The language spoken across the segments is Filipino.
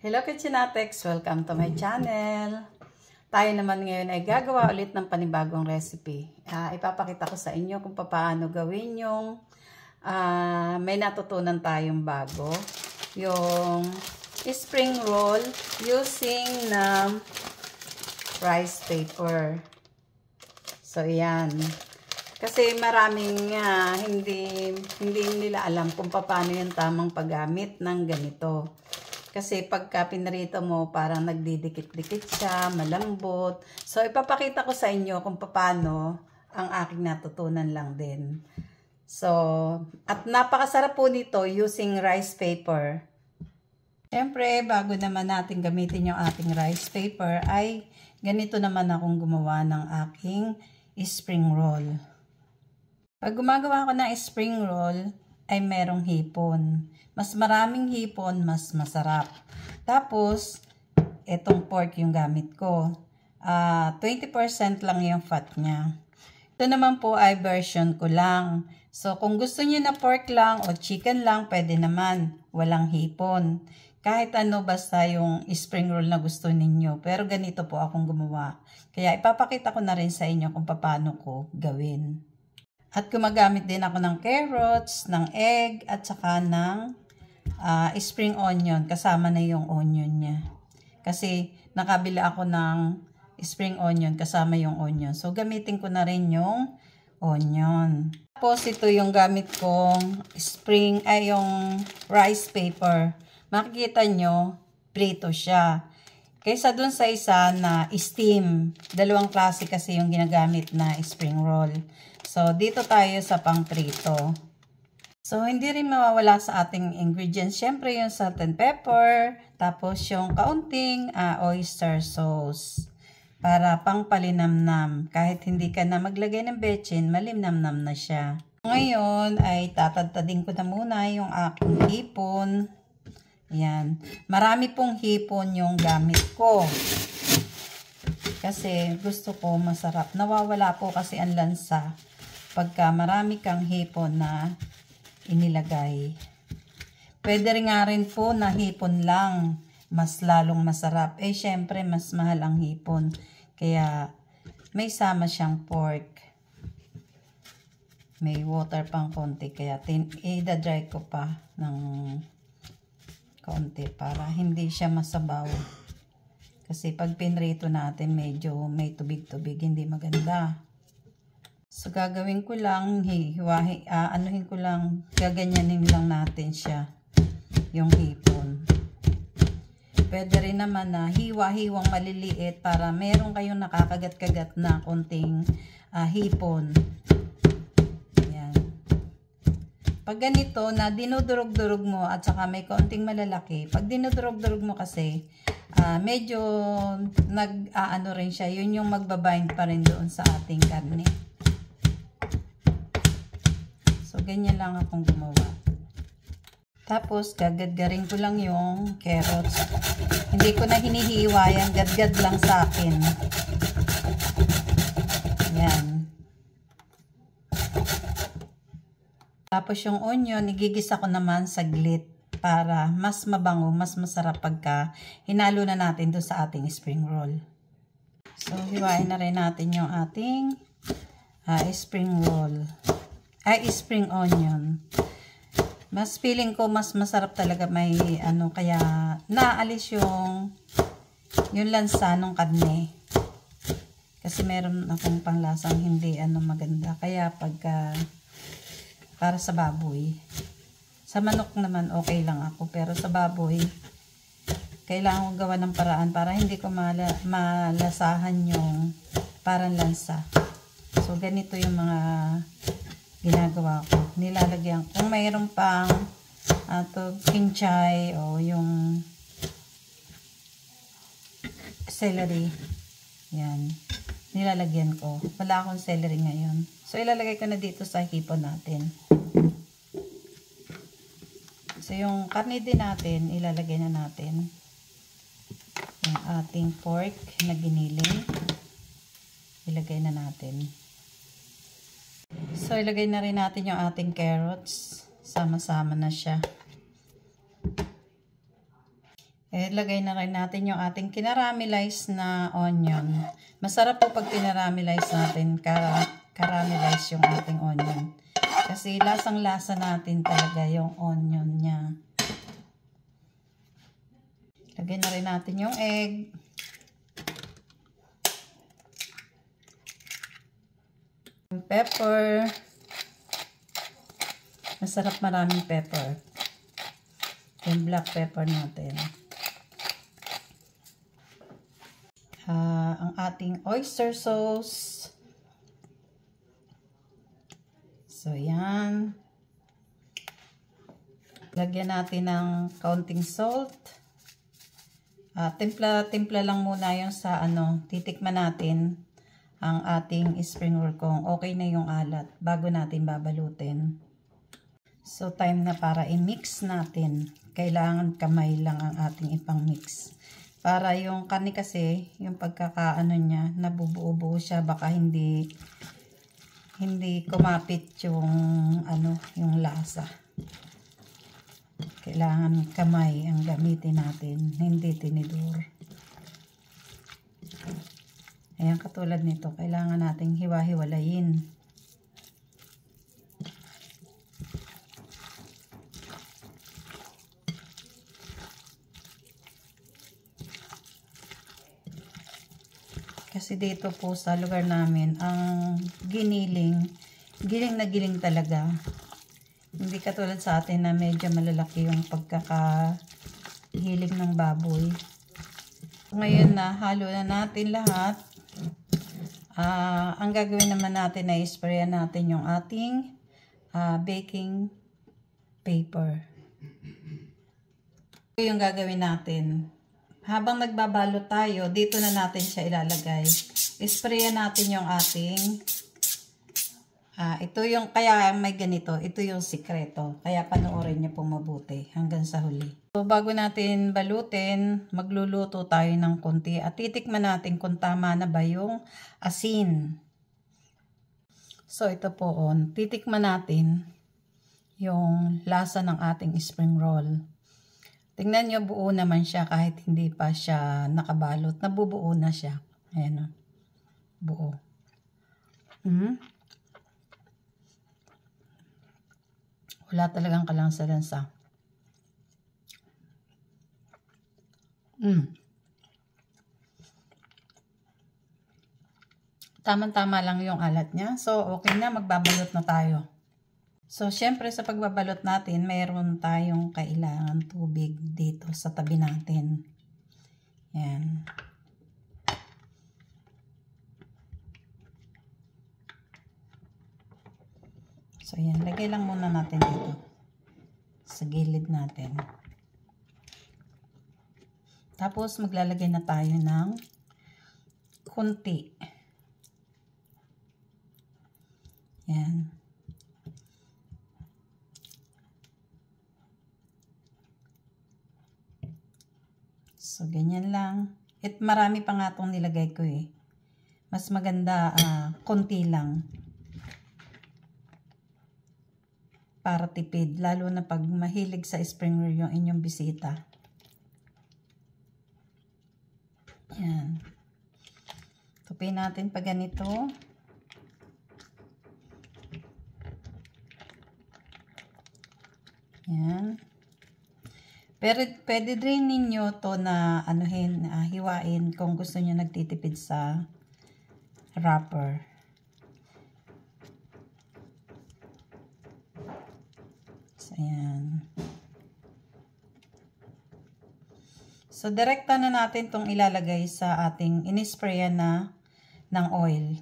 Hello Kitchenatex! Welcome to my channel. Tayo naman ngayon ay gagawa ulit ng panibagong recipe. Ipapakita ko sa inyo kung paano gawin yung may natutunan tayong bago. Yung spring roll using ng rice paper. So, yan. Kasi maraming hindi nila alam kung paano yung tamang paggamit ng ganito. Kasi pagka pinarito mo, parang nagdidikit-dikit siya, malambot. So, ipapakita ko sa inyo kung paano ang aking natutunan lang din. So, at napakasarap po nito using rice paper. Siyempre, bago naman natin gamitin yung ating rice paper, ay ganito naman akong gumawa ng aking spring roll. Pag gumagawa ko ng spring roll, ay merong hipon. Mas maraming hipon, mas masarap. Tapos, itong pork yung gamit ko. 20% lang yung fat niya. Ito naman po ay version ko lang. So, kung gusto niyo na pork lang o chicken lang, pwede naman. Walang hipon. Kahit ano, basta yung spring roll na gusto ninyo. Pero ganito po akong gumawa. Kaya ipapakita ko na rin sa inyo kung paano ko gawin. At gumagamit din ako ng carrots, ng egg, at saka ng spring onion. Kasama na yung onion niya. Kasi nakabila ako ng spring onion, kasama yung onion. So, gamitin ko na rin yung onion. Tapos, ito yung gamit kong yung rice paper. Makikita nyo, prito siya. Kaysa dun sa isa na steam. Dalawang klase kasi yung ginagamit na spring roll. So, dito tayo sa pang-prito. So, hindi rin mawawala sa ating ingredients. Siyempre, yung salt and pepper. Tapos, yung kaunting oyster sauce. Para pang palinamnam. Kahit hindi ka na maglagay ng bechin, malimnamnam na siya. Ngayon, ay tatadtadin ko na muna yung aking hipon. Yan. Marami pong hipon yung gamit ko. Kasi gusto ko masarap. Nawawala po kasi ang lansa pagka marami kang hipon na inilagay. Pwede rin nga rin po na hipon lang. Mas lalong masarap. Eh, syempre, mas mahal ang hipon. Kaya, may sama siyang pork. May water pang konti. Kaya, i-dry ko pa ng konti para hindi siya masabaw. Kasi pag pinrito natin, medyo may tubig-tubig. Hindi maganda. So, gagawin ko lang, anuhin ko lang, gaganyanin lang natin siya, yung hipon. Pwede rin naman na hiwa-hiwang maliliit para meron kayong nakakagat-kagat na konting hipon. Yan. Pag ganito na dinudurog-durog mo at saka may konting malalaki, pag dinudurog-durog mo kasi, medyo nag-aano rin siya, yun yung magbabind pa rin doon sa ating karne. So, ganyan lang akong gumawa. Tapos, gagadgarin ko lang yung carrots. Hindi ko na hinihiwa yan. Gadgad lang sa akin. Yan. Tapos, yung onion, igigisa ko naman saglit para mas mabango, mas masarap pagka hinalo na natin doon sa ating spring roll. So, hiwain na rin natin yung ating spring roll. Spring onion. Mas feeling ko mas masarap talaga may kaya naalis yung lansa ng karne. Kasi meron akong panglasang hindi maganda. Kaya pagka para sa baboy. Sa manok naman okay lang ako, pero sa baboy kailangan kong gawa ng paraan para hindi ko malasahan yung parang lansa. So ganito yung mga ginagawa ko. Nilalagyan, kung mayroon pang kinchay o yung celery, yan, nilalagyan ko. Wala akong celery ngayon. So, ilalagay ko na dito sa hipon natin. So, yung karne din natin, ilalagay na natin. Yung ating pork na giniling, ilagay na natin. So, ilagay na rin natin yung ating carrots. Sama-sama na siya. Okay, lagay na rin natin yung ating kinaramelize na onion. Masarap po pag kinaramelize natin, caramelize yung ating onion. Kasi lasang-lasa natin talaga yung onion niya. Lagay na rin natin yung egg. Pepper. Masarap maraming pepper. Yung black pepper natin. Ang ating oyster sauce. So, yan. Lagyan natin ng kaunting salt. Timpla lang muna yung sa titikman natin ang ating spring roll kung okay na yung alat bago natin babalutin. So, time na para i-mix natin. Kailangan kamay lang ang ating ipang-mix. Para yung karne kasi, yung pagkakaano niya, nabubuo-buo siya, baka hindi kumapit yung yung lasa. Kailangan kamay ang gamitin natin, hindi tinidor. Ayan, katulad nito, kailangan nating hiwa-hiwalayin. Kasi dito po sa lugar namin, ang giling na giling talaga. Hindi katulad sa atin na medyo malalaki yung pagkakahilig ng baboy. Ngayon na, halo na natin lahat. Ang gagawin naman natin ay sprayan natin yung ating baking paper. Ito yung gagawin natin. Habang nagbabalot tayo, dito na natin siya ilalagay. Sprayan natin yung ating ito yung, kaya may ganito, ito yung sikreto. Kaya panoorin niyo po mabuti hanggang sa huli. So, bago natin balutin, magluluto tayo ng konti at titikman natin kung tama na ba yung asin. So, ito po titikman natin yung lasa ng ating spring roll. Tingnan nyo, buo naman siya kahit hindi pa siya nakabalot. Nabubuo na siya. Ayan buo. Wala talagang kalansa-lansa. Tama-tama lang yung alat niya. So, okay na. Magbabalot na tayo. So, syempre sa pagbabalot natin, mayroon tayong kailangan tubig dito sa tabi natin. Yan. So, yan. Lagay lang muna natin dito. Sa gilid natin. Tapos, maglalagay na tayo ng kunti. Yan. So, ganyan lang. At marami pa nga itong nilagay ko eh. Mas maganda, konti lang. Para tipid. Lalo na pag mahilig sa spring roll yung inyong bisita. Yan. Tupin natin pag ganito. Yan. Pero pwede rin ninyo to na hiwain kung gusto nyo nagtitipid sa wrapper. So, ayan. So, direkta na natin tong ilalagay sa ating inisprayan na ng oil.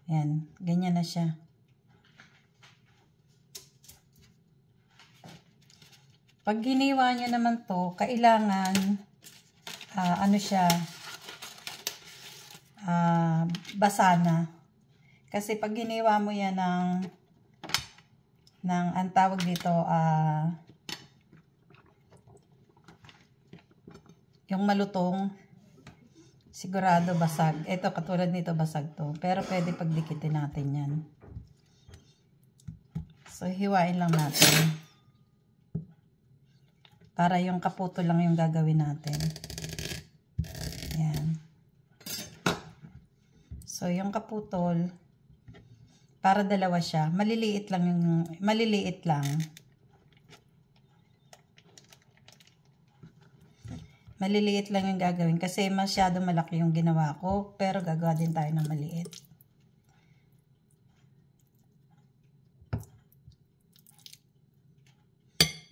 Ayan. Ganyan na siya. Pag giniwa nyo naman to, kailangan, basa na. Kasi pag giniwa mo yan ang tawag dito, yung malutong, sigurado basag. Ito, katulad nito, basag to. Pero pwede pagdikitin natin yan. So, hiwain lang natin. Para yung kaputo lang yung gagawin natin. Ayan. So, yung kaputol, para dalawa siya. Maliliit lang yung, maliliit lang. Maliliit lang yung gagawin kasi masyado malaki yung ginawa ko. Pero gagawa din tayo ng maliit.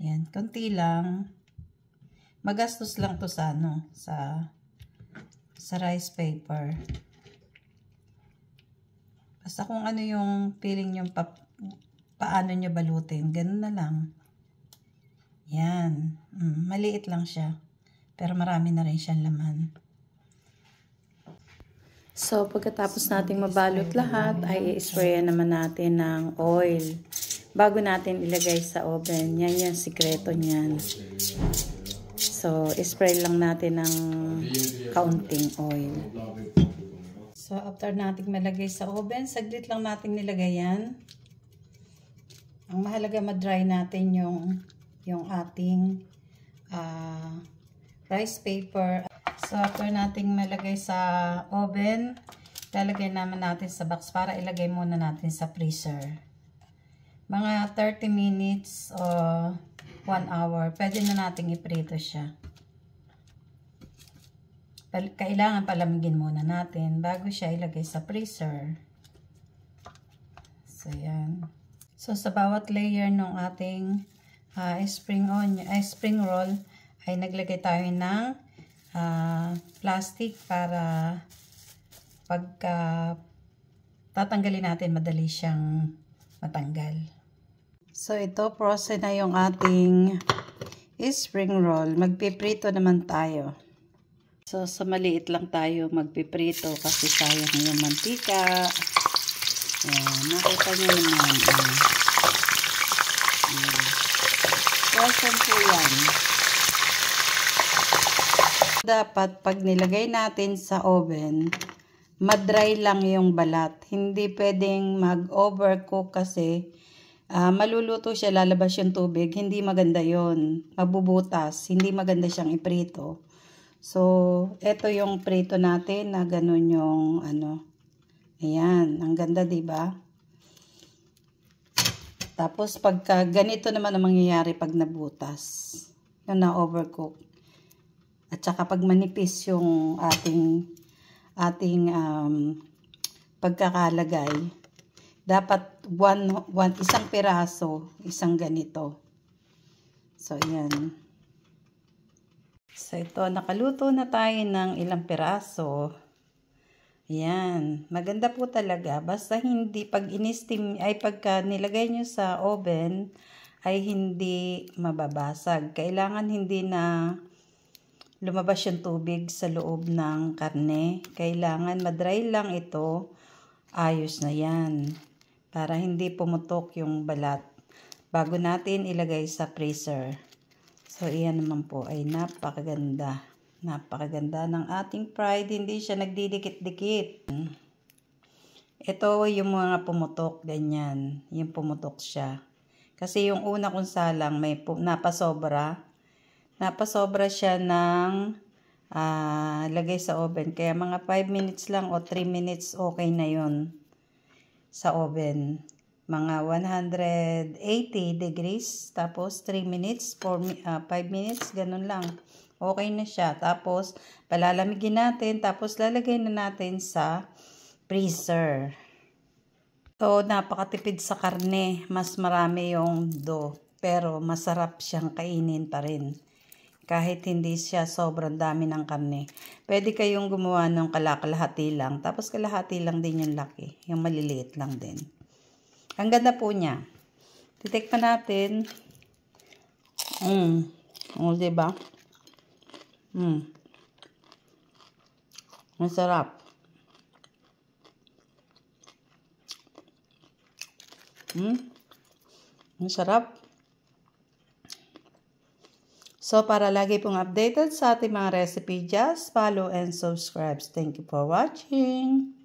Yan, konti lang. Magastos lang to sa ano, sa rice paper. Basta kung ano yung feeling nyo paano nyo balutin, ganun na lang. Yan. Maliit lang siya. Pero marami na rin siyang laman. So, pagkatapos nating mabalot lahat, ay i-sprayan naman natin ng oil. Bago natin ilagay sa oven. Yan yung sikreto niyan. So, spray lang natin ng kaunting oil. So, after natin malagay sa oven, saglit lang natin nilagay yan. Ang mahalaga ma-dry natin yung ating rice paper. So, after natin malagay sa oven, lalagay naman natin sa box para ilagay muna natin sa freezer. Mga 30 minutes o 1 hour, pwede na nating iprito siya. Kailangan palamigin muna natin bago siya ilagay sa freezer. So, yan. So, sa bawat layer ng ating spring roll, ay naglagay tayo ng plastic para pagka tatanggalin natin, madali siyang matanggal. So, ito, frozen na yung ating spring roll. Magpiprito naman tayo. So, sa maliit lang tayo magpiprito kasi sayang yung mantika. Ayan, nakita nyo naman. Frozen po yan. Dapat, pag nilagay natin sa oven, madry lang yung balat. Hindi pwedeng mag-overcook kasi maluluto siya, lalabas yung tubig. Hindi maganda yon, mabubutas. Hindi maganda siyang iprito. So, ito yung prito natin na ganun yung ano. Ayan, ang ganda, diba? Tapos, pagka ganito naman ang mangyayari pag nabutas. Yung na-overcook. At saka pag manipis yung ating pagkakalagay, dapat isang piraso, isang ganito. So, yan. So, ito, nakaluto na tayo ng ilang piraso. Yan. Maganda po talaga. Basta hindi, pagka nilagay nyo sa oven, ay hindi mababasag. Kailangan hindi na lumabas yung tubig sa loob ng karne. Kailangan madry lang ito. Ayos na yan. Para hindi pumutok yung balat. Bago natin ilagay sa freezer. So, iyan naman po ay napakaganda. Napakaganda ng ating fried. Hindi siya nagdidikit-dikit. Ito yung mga pumutok. Ganyan. Yung pumutok siya. Kasi yung una kong salang may napasobra. Napasobra siya ng lagay sa oven. Kaya mga 5 minutes lang o 3 minutes okay na yon sa oven. Mga 180 degrees. Tapos 3 minutes, 5 minutes, ganun lang. Okay na siya. Tapos palalamigin natin. Tapos lalagay na natin sa freezer. So, napakatipid sa karne. Mas marami yung dough. Pero masarap siyang kainin pa rin. Kahit hindi siya sobrang dami ng karne. Pwede kayong gumawa ng kalahati lang. Tapos kalahati lang din yung laki. Yung maliliit lang din. Ang ganda po niya. Titikman natin. O, diba? Masarap. Masarap. So, para lagi pong updated sa ating mga recipe, just follow and subscribe. Thank you for watching.